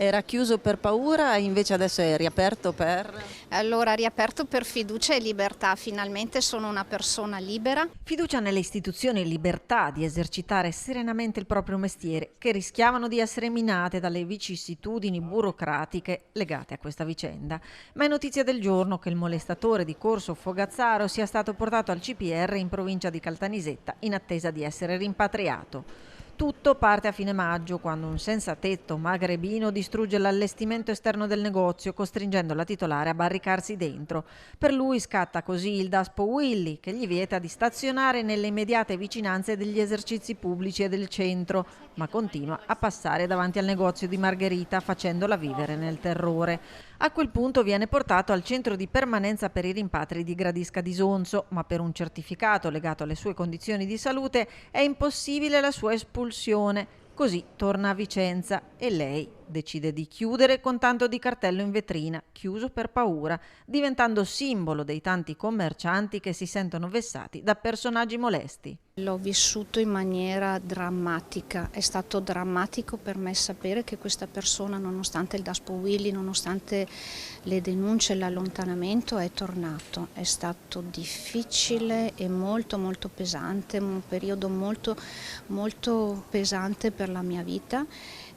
Era chiuso per paura, invece adesso è riaperto per... Allora, riaperto per fiducia e libertà, finalmente sono una persona libera. Fiducia nelle istituzioni e libertà di esercitare serenamente il proprio mestiere, che rischiavano di essere minate dalle vicissitudini burocratiche legate a questa vicenda. Ma è notizia del giorno che il molestatore di Corso Fogazzaro sia stato portato al CPR in provincia di Caltanissetta in attesa di essere rimpatriato. Tutto parte a fine maggio, quando un senzatetto magrebino distrugge l'allestimento esterno del negozio, costringendo la titolare a barricarsi dentro. Per lui scatta così il Daspo Willy, che gli vieta di stazionare nelle immediate vicinanze degli esercizi pubblici e del centro, ma continua a passare davanti al negozio di Margherita, facendola vivere nel terrore. A quel punto viene portato al centro di permanenza per i rimpatri di Gradisca di Sonzo, ma per un certificato legato alle sue condizioni di salute è impossibile la sua espulsione. Così torna a Vicenza e lei decide di chiudere con tanto di cartello in vetrina, chiuso per paura, diventando simbolo dei tanti commercianti che si sentono vessati da personaggi molesti. L'ho vissuto in maniera drammatica, è stato drammatico per me sapere che questa persona, nonostante il Daspo Willy, nonostante le denunce e l'allontanamento, è tornato. È stato difficile e molto molto pesante, un periodo molto molto pesante per la mia vita.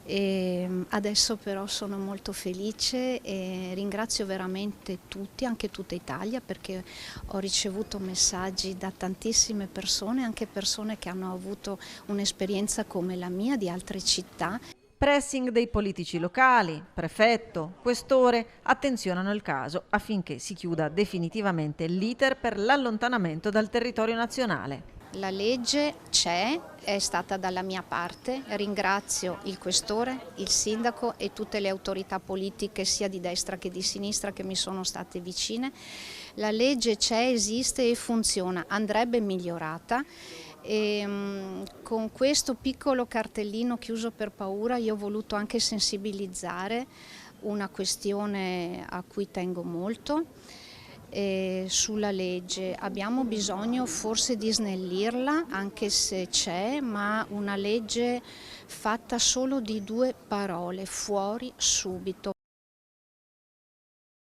E adesso però sono molto felice e ringrazio veramente tutti, anche tutta Italia, perché ho ricevuto messaggi da tantissime persone, anche persone che hanno avuto un'esperienza come la mia di altre città. Pressing dei politici locali, prefetto, questore attenzionano il caso affinché si chiuda definitivamente l'iter per l'allontanamento dal territorio nazionale. La legge c'è, è stata dalla mia parte, ringrazio il questore, il sindaco e tutte le autorità politiche sia di destra che di sinistra che mi sono state vicine. La legge c'è, esiste e funziona, andrebbe migliorata. Con questo piccolo cartellino chiuso per paura io ho voluto anche sensibilizzare una questione a cui tengo molto. Sulla legge abbiamo bisogno forse di snellirla, anche se c'è, ma una legge fatta solo di 2 parole: fuori subito.